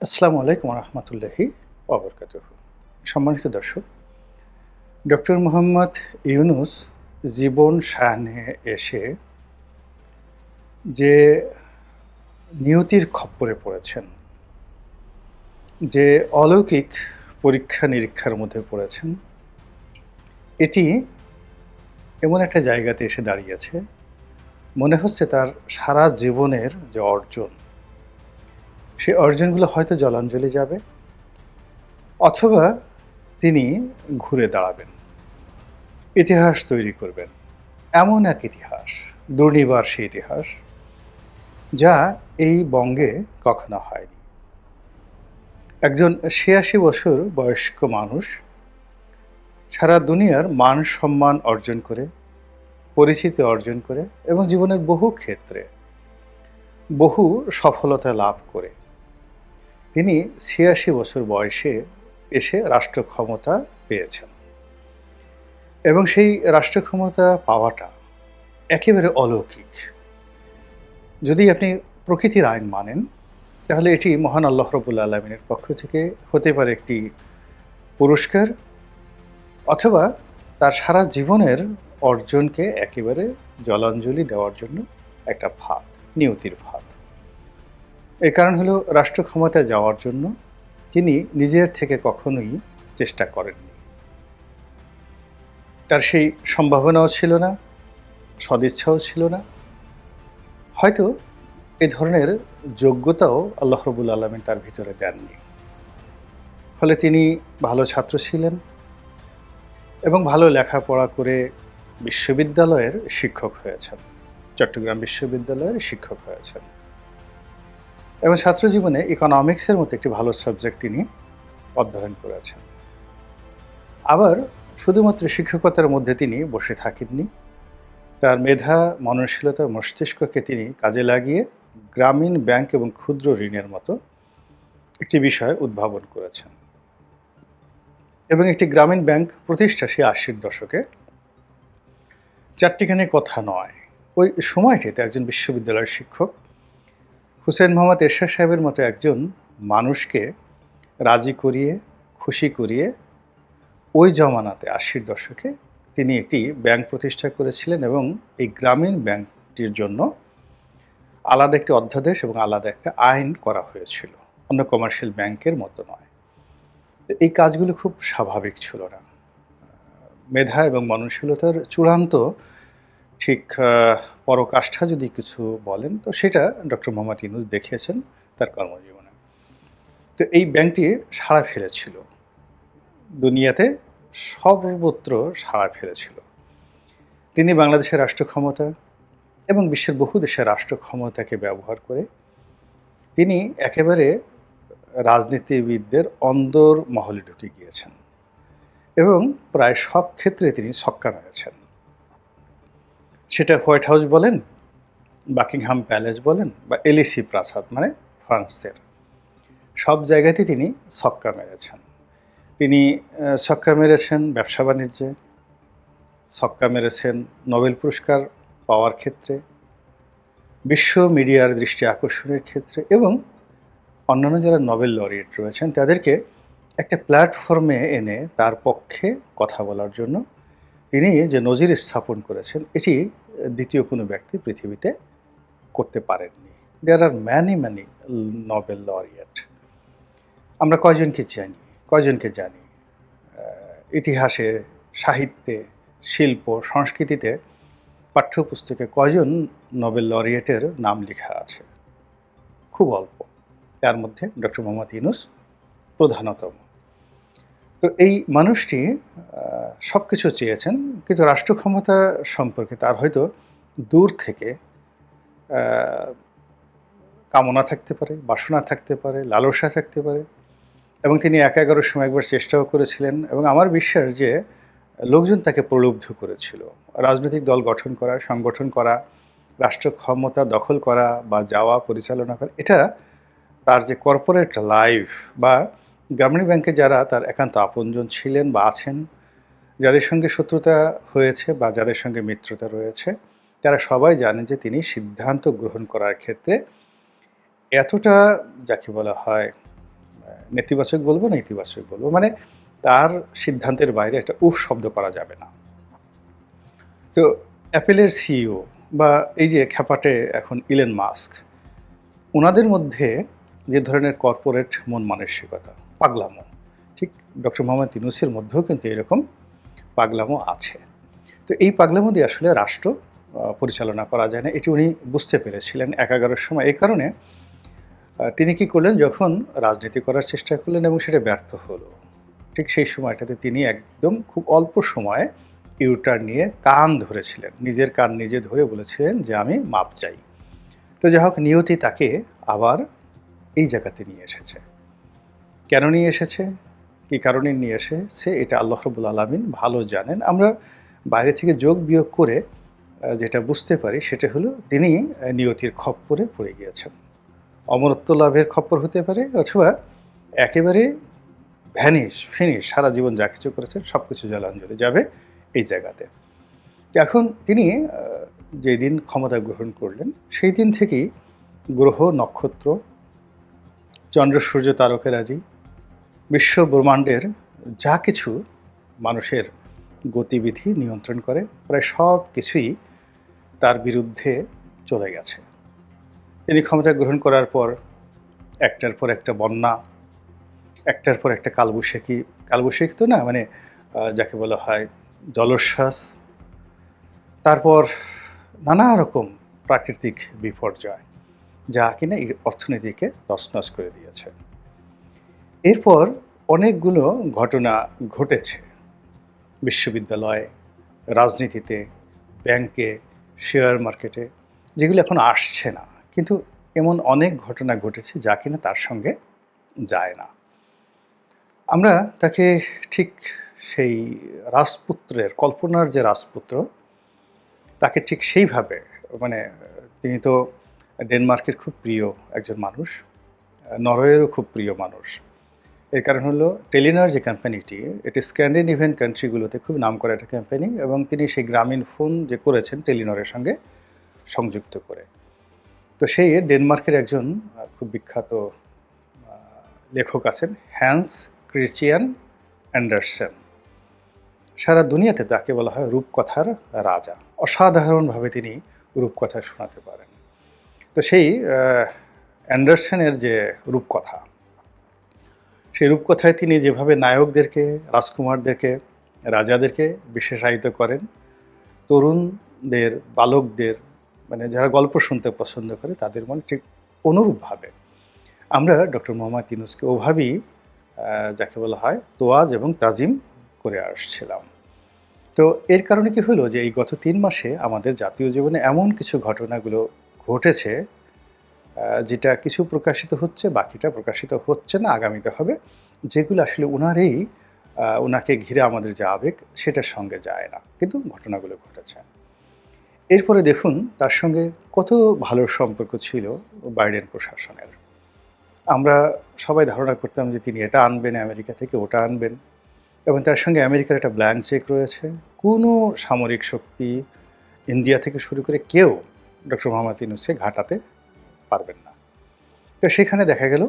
আসসালামু আলাইকুম রহমতুল্লাহি ওয়াবারাকাতুহু। সম্মানিত দর্শক, ডক্টর মোহাম্মদ ইউনুস জীবন সায়ানে এসে যে নিয়তির খপ্পরে পড়েছেন, যে অলৌকিক পরীক্ষা নিরীক্ষার মধ্যে পড়েছেন, এটি এমন একটা জায়গাতে এসে দাঁড়িয়েছে, মনে হচ্ছে তার সারা জীবনের যে অর্জন, সেই অর্জনগুলো হয়তো জলাঞ্জলি যাবে, অথবা তিনি ঘুরে দাঁড়াবেন, ইতিহাস তৈরি করবেন। এমন এক ইতিহাস, দুর্নিবার সেই ইতিহাস, যা এই বঙ্গে কখনো হয়নি। একজন ৮৬ বছর বয়স্ক মানুষ সারা দুনিয়ার মান সম্মান অর্জন করে, পরিচিতি অর্জন করে এবং জীবনের বহু ক্ষেত্রে বহু সফলতা লাভ করে তিনি ৮৬ বছর বয়সে এসে রাষ্ট্র ক্ষমতা পেয়েছেন। এবং সেই রাষ্ট্র ক্ষমতা পাওয়াটা একেবারে অলৌকিক। যদি আপনি প্রকৃতির আইন মানেন, তাহলে এটি মহান আল্লাহ রাব্বুল আলামিনের পক্ষ থেকে হতে পারে একটি পুরস্কার, অথবা তার সারা জীবনের অর্জনকে একেবারে জলাঞ্জলি দেওয়ার জন্য একটা ফাঁদ, নিয়তির ফাঁদ। এর কারণ হলো, রাষ্ট্র ক্ষমতায় যাওয়ার জন্য তিনি নিজের থেকে কখনোই চেষ্টা করেননি। তার সেই সম্ভাবনাও ছিল না, সদিচ্ছাও ছিল না, হয়তো এ ধরনের যোগ্যতাও আল্লাহ রাব্বুল আলামিন তার ভিতরে দেননি। ফলে তিনি ভালো ছাত্র ছিলেন এবং ভালো লেখাপড়া করে বিশ্ববিদ্যালয়ের শিক্ষক হয়েছেন, চট্টগ্রাম বিশ্ববিদ্যালয়ের শিক্ষক হয়েছেন এবং ছাত্র জীবনে ইকোনমিক্সের মতো একটি ভালো সাবজেক্ট তিনি অধ্যয়ন করেছেন। আবার শুধুমাত্র শিক্ষকতার মধ্যে তিনি বসে থাকেননি, তার মেধা, মননশীলতা, মস্তিষ্ককে তিনি কাজে লাগিয়ে গ্রামীণ ব্যাংক এবং ক্ষুদ্র ঋণের মতো একটি বিষয় উদ্ভাবন করেছেন এবং একটি গ্রামীণ ব্যাংক প্রতিষ্ঠা সেই ৮০-র দশকে চারটিখানি কথা নয়। ওই সময়টিতে একজন বিশ্ববিদ্যালয়ের শিক্ষক হুসেইন মোহাম্মদ এরশাদ সাহেবের মতো একজন মানুষকে রাজি করিয়ে, খুশি করিয়ে ওই জমানাতে ৮০-র দশকে তিনি একটি ব্যাংক প্রতিষ্ঠা করেছিলেন এবং এই গ্রামীণ ব্যাংকটির জন্য আলাদা একটি অধ্যাদেশ এবং আলাদা একটা আইন করা হয়েছিল, অন্য কমার্শিয়াল ব্যাংকের মতো নয়। এই কাজগুলো খুব স্বাভাবিক ছিল না। মেধা এবং মননশীলতার চূড়ান্ত ঠিক পরাকাষ্ঠা যদি কিছু বলেন, তো সেটা ডক্টর মোহাম্মদ ইউনূস দেখিয়েছেন তার কর্মজীবনে। তো এই ব্যাংকটি সাড়া ফেলেছিল, দুনিয়াতে সর্বত্র সাড়া ফেলেছিল। তিনি বাংলাদেশের রাষ্ট্র ক্ষমতা এবং বিশ্বের বহু দেশের রাষ্ট্র ক্ষমতাকে ব্যবহার করে তিনি একেবারে রাজনীতিবিদদের অন্দর মহলে ঢুকে গিয়েছেন এবং প্রায় সব ক্ষেত্রে তিনি ছক্কা মেরেছেন। সেটা হোয়াইট হাউস বলেন, বাকিংহাম প্যালেস বলেন বা এলিসি প্রাসাদ মানে ফ্রান্সের, সব জায়গাতেই তিনি ছক্কা মেরেছেন। তিনি ছক্কা মেরেছেন ব্যবসা বাণিজ্যে, ছক্কা মেরেছেন নোবেল পুরস্কার পাওয়ার ক্ষেত্রে, বিশ্ব মিডিয়ার দৃষ্টি আকর্ষণের ক্ষেত্রে এবং অন্যান্য যারা নোবেল লরিয়েট রয়েছেন তাদেরকে একটা প্ল্যাটফর্মে এনে তার পক্ষে কথা বলার জন্য তিনি যে নজির স্থাপন করেছেন, এটি দ্বিতীয় কোনো ব্যক্তি পৃথিবীতে করতে পারেননি। দেয়ার আর ম্যানি নোবেল লরিয়েট। আমরা কয়জনকে জানি ইতিহাসে, সাহিত্যে, শিল্প, সংস্কৃতিতে, পাঠ্যপুস্তকে কয়জন নোবেল লরিয়েটের নাম লেখা আছে? খুব অল্প। তার মধ্যে ডক্টর মোহাম্মদ ইউনূস প্রধানতম। তো এই মানুষটি সব কিছু চেয়েছেন, কিন্তু রাষ্ট্র ক্ষমতা সম্পর্কে তার হয়তো দূর থেকে কামনা থাকতে পারে, বাসনা থাকতে পারে, লালসা থাকতে পারে এবং তিনি ১১ সময় একবার চেষ্টাও করেছিলেন এবং আমার বিশ্বাস যে লোকজন তাকে প্রলুব্ধ করেছিল। রাজনৈতিক দল গঠন করা, সংগঠন করা, রাষ্ট্র ক্ষমতা দখল করা বা যাওয়া, পরিচালনা করা, এটা তার যে কর্পোরেট লাইফ বা গ্রামীণ ব্যাংকে যারা তার একান্ত আপনজন ছিলেন বা আছেন, যাদের সঙ্গে শত্রুতা হয়েছে বা যাদের সঙ্গে মিত্রতা রয়েছে, তারা সবাই জানেন যে তিনি সিদ্ধান্ত গ্রহণ করার ক্ষেত্রে এতটা, যাকে বলা হয়, নেতিবাচক বলবো না ইতিবাচক বলবো, মানে তার সিদ্ধান্তের বাইরে একটা উফ শব্দ করা যাবে না। তো অ্যাপেলের সিইও বা এই যে খ্যাপাটে এখন ইলন মাস্ক, উনাদের মধ্যে যে ধরনের কর্পোরেট মন মানসিকতা, পাগলামো, ঠিক ডক্টর মোহাম্মদ ইউনূসের মধ্যেও কিন্তু এরকম পাগলামো আছে। তো এই পাগলামো দিয়ে আসলে রাষ্ট্র পরিচালনা করা যায় না, এটি উনি বুঝতে পেরেছিলেন ১১ সময়। এই কারণে তিনি কি করলেন, যখন রাজনীতি করার চেষ্টা করলেন এবং সেটা ব্যর্থ হলো, ঠিক সেই সময়টাতে তিনি একদম খুব অল্প সময়ে ইউটার্ন নিয়ে কান ধরেছিলেন, নিজের কান নিজে ধরে বলেছিলেন যে আমি মাপ চাই। তো যাই হোক, নিয়তি তাকে আবার এই জায়গাতে নিয়ে এসেছে। কেন নিয়ে এসেছে, কী কারণে নিয়ে এসেছে, এটা আল্লাহ রাব্বুল আলামিন ভালো জানেন। আমরা বাইরে থেকে যোগ বিয়োগ করে যেটা বুঝতে পারি সেটা হলো তিনি নিয়তির খপ্পরে পড়ে গিয়েছেন। অমরত্ব লাভের খপ্পর হতে পারে, অথবা একেবারে ফিনিশ, সারা জীবন যা কিছু করেছেন সব কিছু জলাঞ্জলি যাবে এই জায়গাতে। এখন তিনি যেদিন ক্ষমতা গ্রহণ করলেন সেই দিন থেকেই গ্রহ নক্ষত্র, চন্দ্র সূর্য তারকারাজি, বিশ্ব ব্রহ্মাণ্ডের যা কিছু মানুষের গতিবিধি নিয়ন্ত্রণ করে, প্রায় সব কিছুই তার বিরুদ্ধে চলে গেছে। তিনি ক্ষমতা গ্রহণ করার পর একটার পর একটা বন্যা, একটার পর একটা কালবৈশাখী তো না, মানে যাকে বলা হয় জলোচ্ছ্বাস, তারপর নানা রকম প্রাকৃতিক বিপর্যয়, যা কিনা এই অর্থনীতিকে তছনছ করে দিয়েছে। এরপর অনেকগুলো ঘটনা ঘটেছে বিশ্ববিদ্যালয়ে, রাজনীতিতে, ব্যাংকে, শেয়ার মার্কেটে, যেগুলো এখন আসছে না, কিন্তু এমন অনেক ঘটনা ঘটেছে যা কিনা তার সঙ্গে যায় না। আমরা তাকে ঠিক সেই রাজপুত্রের, কল্পনার যে রাজপুত্র, তাকে ঠিক সেইভাবে, মানে তিনি তো ডেনমার্কের খুব প্রিয় একজন মানুষ, নরওয়েরও খুব প্রিয় মানুষ। এর কারণ হলো টেলিনর যে কোম্পানিটি, এটি স্ক্যান্ডিনেভিয়ান কান্ট্রিগুলোতে খুব নামকরা একটা কোম্পানি, এবং তিনি সেই গ্রামীণ ফোন যে করেছেন টেলিনরের সঙ্গে সংযুক্ত করে। তো সেই ডেনমার্কের একজন খুব বিখ্যাত লেখক আছেন, হ্যান্স ক্রিশ্চিয়ান অ্যান্ডারসেন। সারা দুনিয়াতে তাকে বলা হয় রূপকথার রাজা। অসাধারণভাবে তিনি রূপকথা শোনাতে পারেন। তো সেই অ্যান্ডারসেনের যে রূপকথা, সেই রূপকথায় তিনি যেভাবে নায়কদেরকে, রাজকুমারদেরকে, রাজাদেরকে বিশেষায়িত করেন, তরুণদের, বালকদের, মানে যারা গল্প শুনতে পছন্দ করে তাদের মনে ঠিক অনুরূপভাবে আমরা ডক্টর মোহাম্মদ ইউনূসকে ওভাবেই যাকে বলা হয় তোয়াজ এবং তাজিম করে আসছিলাম। তো এর কারণে কি হলো, যে এই গত ৩ মাসে আমাদের জাতীয় জীবনে এমন কিছু ঘটনাগুলো ঘটেছে, যেটা কিছু প্রকাশিত হচ্ছে, বাকিটা প্রকাশিত হচ্ছে না, আগামীতে হবে, যেগুলো আসলে ওনাকে ঘিরে আমাদের যে আবেগ সেটার সঙ্গে যায় না, কিন্তু ঘটনাগুলো ঘটেছে। এরপরে দেখুন তার সঙ্গে কত ভালো সম্পর্ক ছিল বাইডেন প্রশাসনের। আমরা সবাই ধারণা করতাম যে তিনি এটা আনবেন আমেরিকা থেকে, ওটা আনবেন, এবং তার সঙ্গে আমেরিকার একটা ব্ল্যাঙ্ক চেক রয়েছে। কোনো সামরিক শক্তি, ইন্ডিয়া থেকে শুরু করে কেউ ডক্টর মোহাম্মদ ইউনূসকে ঘাঁটাতে পারবেন না। তো সেখানে দেখা গেল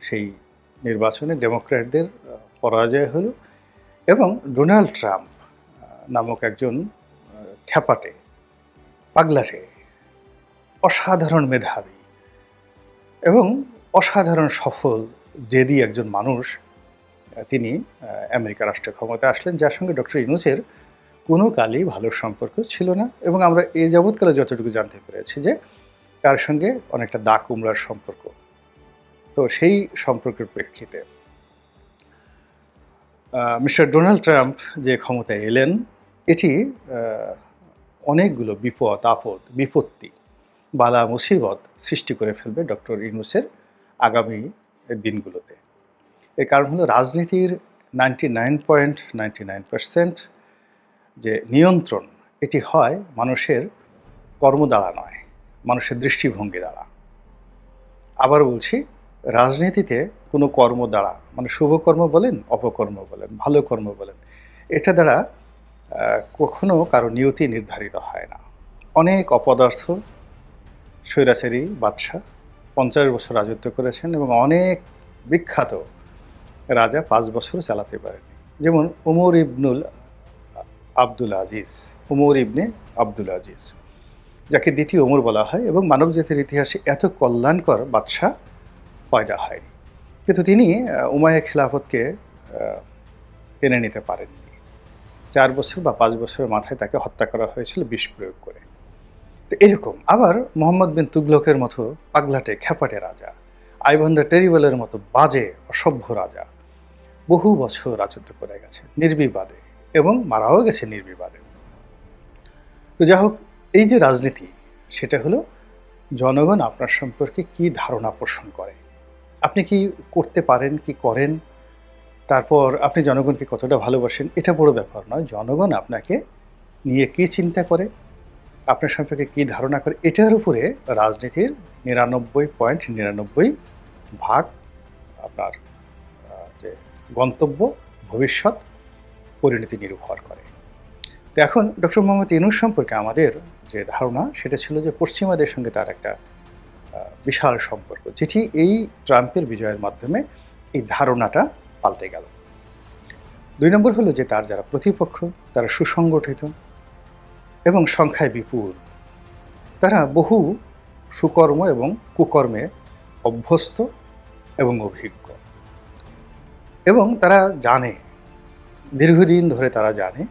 সেই নির্বাচনে ডেমোক্র্যাটদের পরাজয় হলো, এবং ডোনাল্ড ট্রাম্প নামক একজন খ্যাপাটে, পাগলাটে, অসাধারণ মেধাবী এবং অসাধারণ সফল জেদি একজন মানুষ, তিনি আমেরিকা রাষ্ট্র ক্ষমতায় আসলেন, যার সঙ্গে ডক্টর ইউনূসের কোনো কালই ভালো সম্পর্ক ছিল না। এবং আমরা এই যাবৎকালে যতটুকু জানতে পেরেছি যে তার সঙ্গে অনেকটা দা কুমড়ার সম্পর্ক। তো সেই সম্পর্কের প্রেক্ষিতে মিস্টার ডোনাল্ড ট্রাম্প যে ক্ষমতায় এলেন, এটি অনেকগুলো বিপদ আপদ, বিপত্তি, বালা মুসিবত সৃষ্টি করে ফেলবে ডক্টর ইউনূসের আগামী দিনগুলোতে। এর কারণ হলো রাজনীতির 99.99% যে নিয়ন্ত্রণ, এটি হয় মানুষের কর্ম দ্বারা নয়, মানুষের দৃষ্টিভঙ্গি দ্বারা। আবার বলছি, রাজনীতিতে কোনো কর্ম দ্বারা, মানে শুভকর্ম বলেন, অপকর্ম বলেন, ভালো কর্ম বলেন, এটা দ্বারা কখনো কারো নিয়তি নির্ধারিত হয় না। অনেক অপদার্থ স্বৈরাচারী বাদশা 50 বছর রাজত্ব করেছেন, এবং অনেক বিখ্যাত রাজা ৫ বছর চালাতে পারেনি। যেমন উমর ইবনুল আব্দুল আজিজ, উমর ইবনে আব্দুল আজিজ, যাকে দ্বিতীয় ওমর বলা হয়, এবং মানবজাতির ইতিহাসে এত কল্যাণকর বাদশাহ পয়দা হয়নি। কিন্তু তিনি উমাইয়া খিলাফতকে টেনে নিতে পারেননি। ৪ বছর বা ৫ বছরের মাথায় তাকে হত্যা করা হয়েছিল বিষ প্রয়োগ করে। তো এরকম আবার মোহাম্মদ বিন তুগলকের মতো পাগলাটে খ্যাপাটে রাজা, আইভান দ্য টেরিবলের মতো বাজে অসভ্য রাজা বহু বছর রাজত্ব করে গেছে নির্বিবাদে, এবং মারাও গেছে নির্বিবাদে। তো যাই হোক, এই যে রাজনীতি, সেটা হলো জনগণ আপনার সম্পর্কে কি ধারণা পোষণ করে, আপনি কি করতে পারেন, কি করেন, তারপর আপনি জনগণকে কতটা ভালোবাসেন, এটা বড় ব্যাপার নয়। জনগণ আপনাকে নিয়ে কি চিন্তা করে, আপনার সম্পর্কে কি ধারণা করে, এটার উপরে রাজনীতির ৯৯.৯৯ ভাগ আপনার যে গন্তব্য, ভবিষ্যৎ, পরিণতি নির্ভর করে। তো এখন ডক্টর মোহাম্মদ ইউনূস সম্পর্কে আমাদের যে ধারণা, সেটা ছিল যে পশ্চিমাদের সঙ্গে তার একটা বিশাল সম্পর্ক, যেটি এই ট্রাম্পের বিজয়ের মাধ্যমে এই ধারণাটা পাল্টে গেল। ২ নম্বর হলো যে তার যারা প্রতিপক্ষ, তারা সুসংগঠিত এবং সংখ্যায় বিপুল। তারা বহু সুকর্ম এবং কুকর্মে অভ্যস্ত এবং অভিজ্ঞ, এবং তারা জানে, দীর্ঘদিন ধরে তারা জানে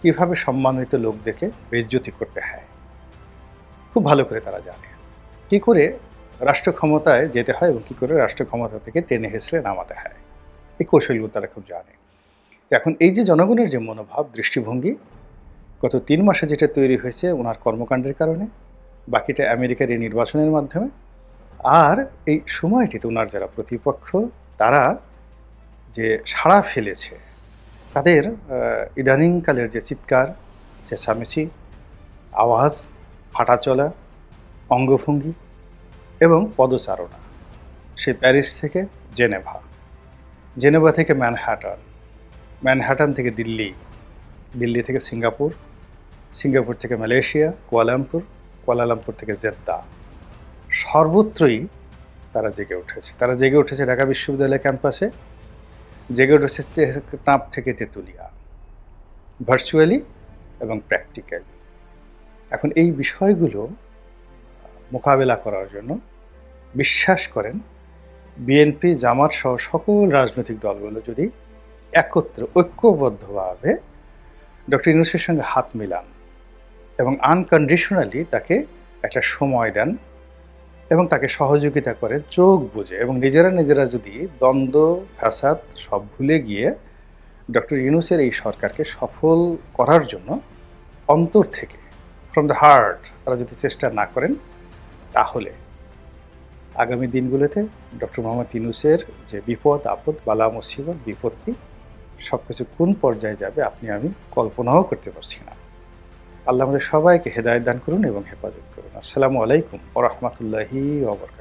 কিভাবে সম্মানিত লোকদেরকে বেইজ্জতি করতে হয়। খুব ভালো করে তারা জানে কি করে রাষ্ট্র ক্ষমতায় যেতে হয় এবং কি করে রাষ্ট্র ক্ষমতা থেকে টেনে হেঁচড়ে নামাতে হয়। এই কৌশলগুলো তারা খুব জানে। এখন এই যে জনগণের যে মনোভাব, দৃষ্টিভঙ্গি, গত ৩ মাসে যেটা তৈরি হয়েছে ওনার কর্মকাণ্ডের কারণে, বাকিটা আমেরিকার এই নির্বাচনের মাধ্যমে, আর এই সময়টিতে ওনার যারা প্রতিপক্ষ তারা যে সাড়া ফেলেছে, তাদের ইদানিংকালের যে চিৎকার, চেঁচামেচি, আওয়াজ, হাঁটা চলা, অঙ্গভঙ্গি এবং পদচারণা, সেই প্যারিস থেকে জেনেভা, জেনেভা থেকে ম্যানহাটান, ম্যানহাটান থেকে দিল্লি, দিল্লি থেকে সিঙ্গাপুর, সিঙ্গাপুর থেকে মালয়েশিয়া, কুয়ালালামপুর, কুয়ালালামপুর থেকে জেদ্দা, সর্বত্রই তারা জেগে উঠেছে। তারা জেগে উঠেছে ঢাকা বিশ্ববিদ্যালয় ক্যাম্পাসে, জেগে উঠেছে টাপ থেকে তেঁতুলিয়া, ভার্চুয়ালি এবং প্র্যাকটিক্যালি। এখন এই বিষয়গুলো মোকাবেলা করার জন্য বিশ্বাস করেন বিএনপি, জামাত সহ সকল রাজনৈতিক দলগুলো যদি একত্রে ঐক্যবদ্ধভাবে ডক্টর ইউনূসের সঙ্গে হাত মিলান এবং আনকন্ডিশনালি তাকে একটা সময় দেন এবং তাকে সহযোগিতা করেন চোখ বুঝে, এবং নিজেরা যদি দ্বন্দ্ব, ফ্যাসাদ সব ভুলে গিয়ে ডক্টর ইউনূসের এই সরকারকে সফল করার জন্য অন্তর থেকে, ফ্রম দ্য হার্ট, তারা যদি চেষ্টা না করেন, তাহলে আগামী দিনগুলোতে ডক্টর মোহাম্মদ ইউনূসের যে বিপদ আপদ, বালা মুসিবত, বিপত্তি, সব কিছু কোন পর্যায়ে যাবে আপনি আমি কল্পনাও করতে পারছি না। আল্লাহ আমাদের সবাইকে হেদায়েত দান করুন এবং হেফাজত করুন। আসসালামু আলাইকুম ওয়া রাহমাতুল্লাহি ওয়া বারাকাতুহু।